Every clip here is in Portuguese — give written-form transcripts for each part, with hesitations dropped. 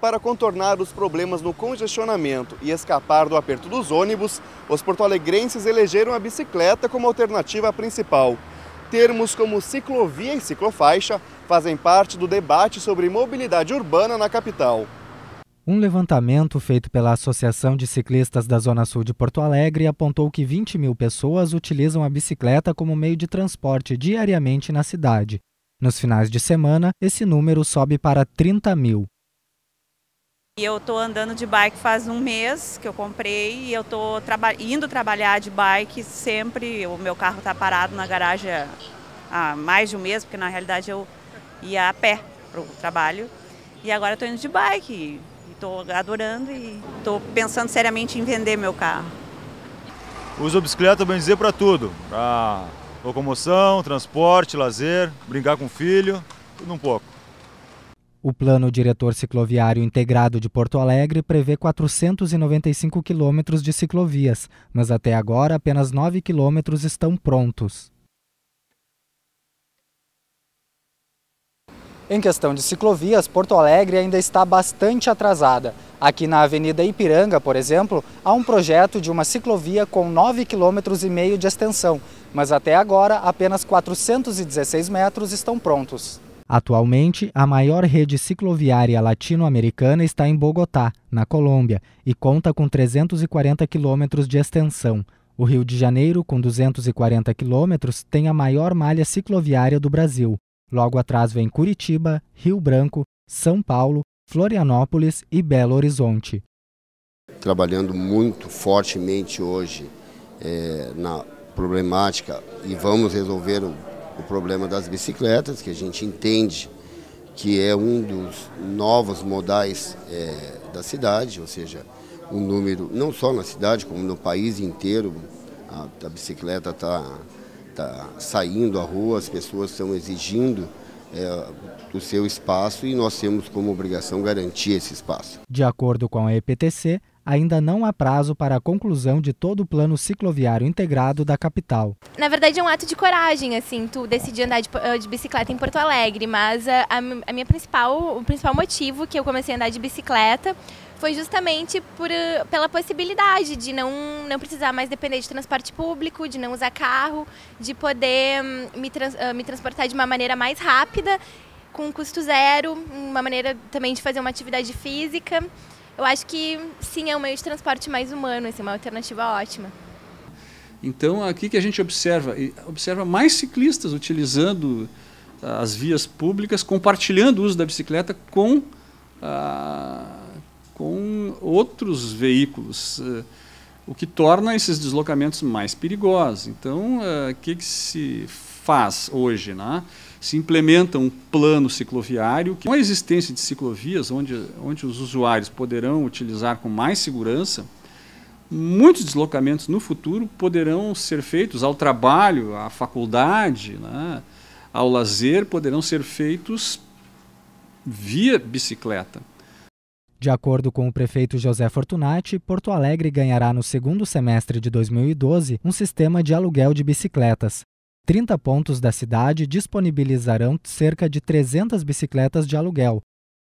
Para contornar os problemas no congestionamento e escapar do aperto dos ônibus, os porto-alegrenses elegeram a bicicleta como alternativa principal. Termos como ciclovia e ciclofaixa fazem parte do debate sobre mobilidade urbana na capital. Um levantamento feito pela Associação de Ciclistas da Zona Sul de Porto Alegre apontou que 20 mil pessoas utilizam a bicicleta como meio de transporte diariamente na cidade. Nos finais de semana, esse número sobe para 30 mil. Eu estou andando de bike faz um mês que eu comprei e eu estou indo trabalhar de bike sempre. O meu carro está parado na garagem há mais de um mês, porque na realidade eu ia a pé para o trabalho. E agora estou indo de bike, estou adorando e estou pensando seriamente em vender meu carro. Uso a bicicleta, bem dizer, para tudo. Para locomoção, transporte, lazer, brincar com o filho, tudo um pouco. O Plano Diretor Cicloviário Integrado de Porto Alegre prevê 495 quilômetros de ciclovias, mas até agora apenas 9 quilômetros estão prontos. Em questão de ciclovias, Porto Alegre ainda está bastante atrasada. Aqui na Avenida Ipiranga, por exemplo, há um projeto de uma ciclovia com 9,5 km de extensão, mas até agora apenas 416 metros estão prontos. Atualmente, a maior rede cicloviária latino-americana está em Bogotá, na Colômbia, e conta com 340 quilômetros de extensão. O Rio de Janeiro, com 240 quilômetros, tem a maior malha cicloviária do Brasil. Logo atrás vem Curitiba, Rio Branco, São Paulo, Florianópolis e Belo Horizonte. Trabalhando muito fortemente hoje na problemática e vamos resolver o problema das bicicletas, que a gente entende que é um dos novos modais da cidade, ou seja, um número, não só na cidade, como no país inteiro, a bicicleta está saindo à rua, as pessoas estão exigindo o seu espaço e nós temos como obrigação garantir esse espaço. De acordo com a EPTC, ainda não há prazo para a conclusão de todo o plano cicloviário integrado da capital. Na verdade é um ato de coragem, assim, tu decidir andar de bicicleta em Porto Alegre, mas o principal motivo que eu comecei a andar de bicicleta foi justamente pela possibilidade de não precisar mais depender de transporte público, de não usar carro, de poder me transportar de uma maneira mais rápida, com custo zero, uma maneira também de fazer uma atividade física. Eu acho que sim, é um meio de transporte mais humano, assim, uma alternativa ótima. Então, aqui que a gente observa mais ciclistas utilizando as vias públicas, compartilhando o uso da bicicleta com outros veículos, o que torna esses deslocamentos mais perigosos. Então, o que se faz hoje, né? Se implementa um plano cicloviário, com a existência de ciclovias onde os usuários poderão utilizar com mais segurança, muitos deslocamentos no futuro poderão ser feitos ao trabalho, à faculdade, né, ao lazer, poderão ser feitos via bicicleta. De acordo com o prefeito José Fortunati, Porto Alegre ganhará no segundo semestre de 2012 um sistema de aluguel de bicicletas. 30 pontos da cidade disponibilizarão cerca de 300 bicicletas de aluguel.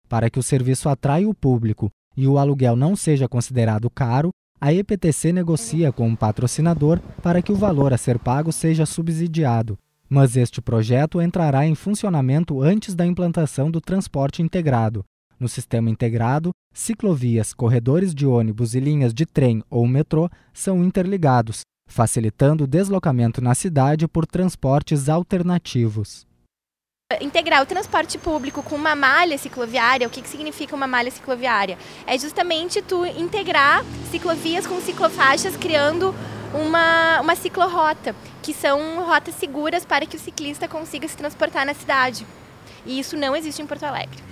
Para que o serviço atraia o público e o aluguel não seja considerado caro, a EPTC negocia com um patrocinador para que o valor a ser pago seja subsidiado. Mas este projeto entrará em funcionamento antes da implantação do transporte integrado. No sistema integrado, ciclovias, corredores de ônibus e linhas de trem ou metrô são interligados, facilitando o deslocamento na cidade por transportes alternativos. Integrar o transporte público com uma malha cicloviária, o que significa uma malha cicloviária? É justamente tu integrar ciclovias com ciclofaixas, criando uma ciclorrota, que são rotas seguras para que o ciclista consiga se transportar na cidade. E isso não existe em Porto Alegre.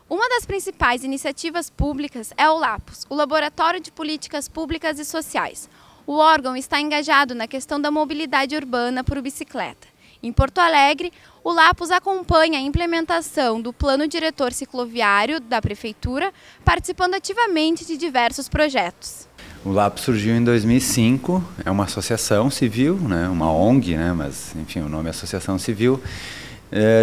Uma das principais iniciativas públicas é o LAPOS, o Laboratório de Políticas Públicas e Sociais. O órgão está engajado na questão da mobilidade urbana por bicicleta. Em Porto Alegre, o Lapus acompanha a implementação do Plano Diretor Cicloviário da Prefeitura, participando ativamente de diversos projetos. O Lapus surgiu em 2005, é uma associação civil, né, uma ONG, né, mas enfim, o nome é Associação Civil,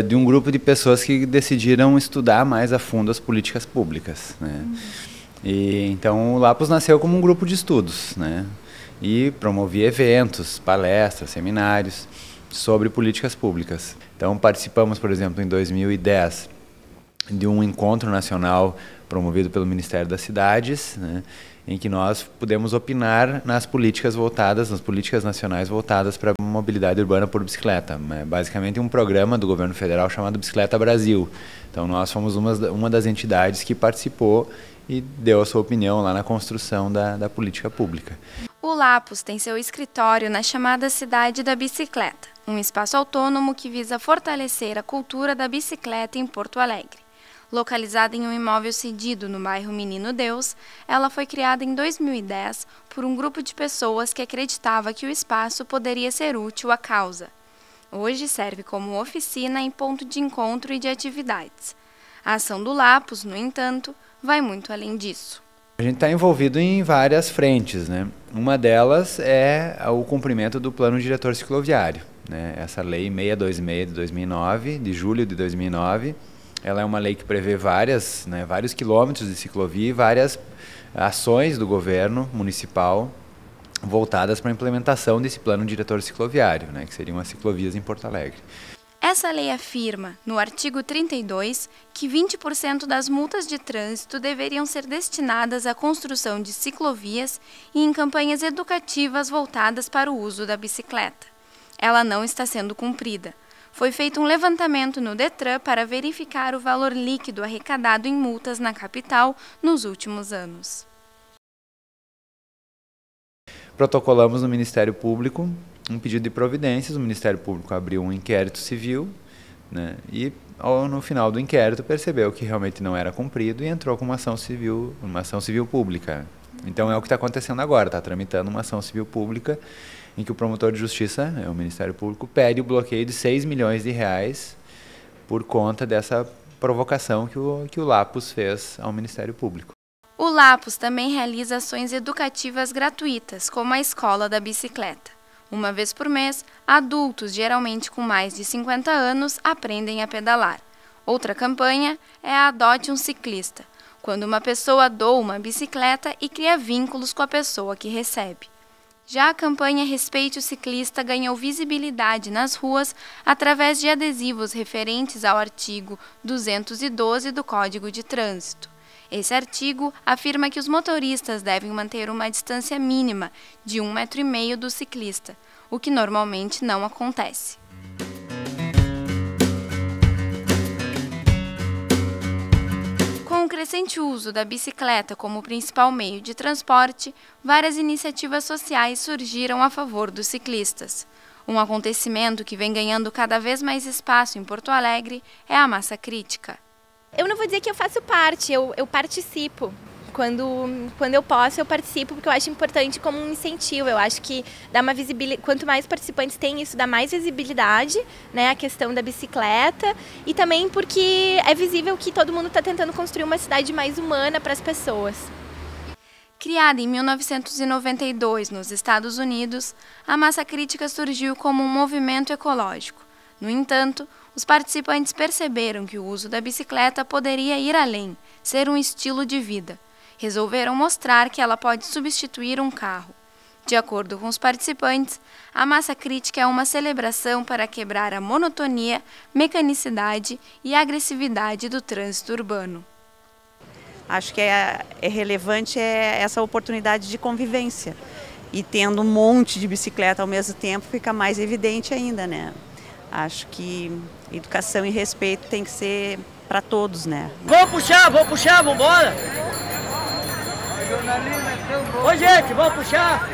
de um grupo de pessoas que decidiram estudar mais a fundo as políticas públicas, né. E então o Lapus nasceu como um grupo de estudos, né, e promovia eventos, palestras, seminários sobre políticas públicas. Então participamos, por exemplo, em 2010 de um encontro nacional promovido pelo Ministério das Cidades, né, em que nós pudemos opinar nas políticas nacionais voltadas para a mobilidade urbana por bicicleta. Basicamente um programa do governo federal chamado Bicicleta Brasil. Então nós fomos uma das entidades que participou e deu a sua opinião lá na construção da política pública. O Lapus tem seu escritório na chamada Cidade da Bicicleta, um espaço autônomo que visa fortalecer a cultura da bicicleta em Porto Alegre. Localizada em um imóvel cedido no bairro Menino Deus, ela foi criada em 2010 por um grupo de pessoas que acreditava que o espaço poderia ser útil à causa. Hoje serve como oficina e ponto de encontro e de atividades. A ação do Lapus, no entanto, vai muito além disso. A gente está envolvido em várias frentes, né? Uma delas é o cumprimento do Plano Diretor Cicloviário, né? Essa lei 626 de 2009, de julho de 2009, ela é uma lei que prevê vários quilômetros de ciclovia e várias ações do governo municipal voltadas para a implementação desse Plano Diretor Cicloviário, né? Que seriam as ciclovias em Porto Alegre. Essa lei afirma, no artigo 32, que 20% das multas de trânsito deveriam ser destinadas à construção de ciclovias e em campanhas educativas voltadas para o uso da bicicleta. Ela não está sendo cumprida. Foi feito um levantamento no Detran para verificar o valor líquido arrecadado em multas na capital nos últimos anos. Protocolamos no Ministério Público um pedido de providências, o Ministério Público abriu um inquérito civil, né, e no final do inquérito percebeu que realmente não era cumprido e entrou com uma ação civil pública. Então é o que está acontecendo agora, está tramitando uma ação civil pública em que o promotor de justiça, o Ministério Público, pede o bloqueio de 6 milhões de reais por conta dessa provocação que o Lapus fez ao Ministério Público. O Lapus também realiza ações educativas gratuitas, como a Escola da Bicicleta. Uma vez por mês, adultos, geralmente com mais de 50 anos, aprendem a pedalar. Outra campanha é a Adote um Ciclista, quando uma pessoa doa uma bicicleta e cria vínculos com a pessoa que recebe. Já a campanha Respeite o Ciclista ganhou visibilidade nas ruas através de adesivos referentes ao artigo 212 do Código de Trânsito. Esse artigo afirma que os motoristas devem manter uma distância mínima de 1,5 metro do ciclista, o que normalmente não acontece. Com o crescente uso da bicicleta como principal meio de transporte, várias iniciativas sociais surgiram a favor dos ciclistas. Um acontecimento que vem ganhando cada vez mais espaço em Porto Alegre é a Massa Crítica. Eu não vou dizer que eu faço parte, eu participo. Quando eu posso, eu participo, porque eu acho importante como um incentivo. Eu acho que dá uma visibilidade, quanto mais participantes tem, isso dá mais visibilidade, né, a questão da bicicleta, e também porque é visível que todo mundo está tentando construir uma cidade mais humana para as pessoas. Criada em 1992 nos Estados Unidos, a Massa Crítica surgiu como um movimento ecológico. No entanto, os participantes perceberam que o uso da bicicleta poderia ir além, ser um estilo de vida. Resolveram mostrar que ela pode substituir um carro. De acordo com os participantes, a Massa Crítica é uma celebração para quebrar a monotonia, mecanicidade e agressividade do trânsito urbano. Acho que é relevante essa oportunidade de convivência. E tendo um monte de bicicleta ao mesmo tempo, fica mais evidente ainda, né? Acho que educação e respeito tem que ser para todos, né? Vou puxar, vambora! Ô gente, vamos puxar!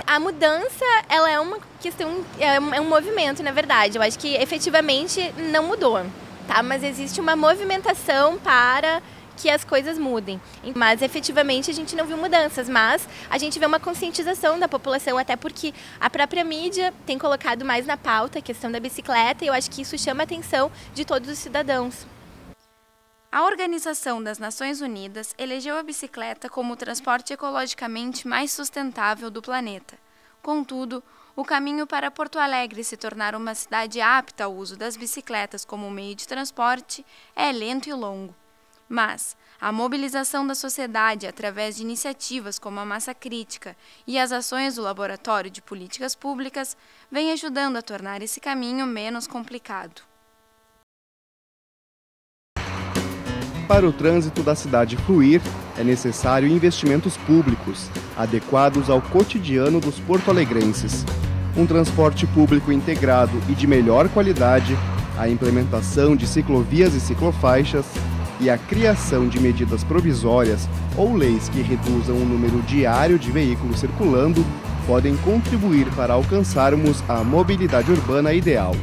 A mudança, ela é uma questão, é um movimento, na verdade. Eu acho que efetivamente não mudou, tá? Mas existe uma movimentação para que as coisas mudem. Mas efetivamente a gente não viu mudanças, mas a gente vê uma conscientização da população, até porque a própria mídia tem colocado mais na pauta a questão da bicicleta e eu acho que isso chama a atenção de todos os cidadãos. A Organização das Nações Unidas elegeu a bicicleta como o transporte ecologicamente mais sustentável do planeta. Contudo, o caminho para Porto Alegre se tornar uma cidade apta ao uso das bicicletas como meio de transporte é lento e longo. Mas a mobilização da sociedade através de iniciativas como a Massa Crítica e as ações do Laboratório de Políticas Públicas vem ajudando a tornar esse caminho menos complicado. Para o trânsito da cidade fluir, é necessário investimentos públicos, adequados ao cotidiano dos porto-alegrenses. Um transporte público integrado e de melhor qualidade, a implementação de ciclovias e ciclofaixas e a criação de medidas provisórias ou leis que reduzam o número diário de veículos circulando podem contribuir para alcançarmos a mobilidade urbana ideal.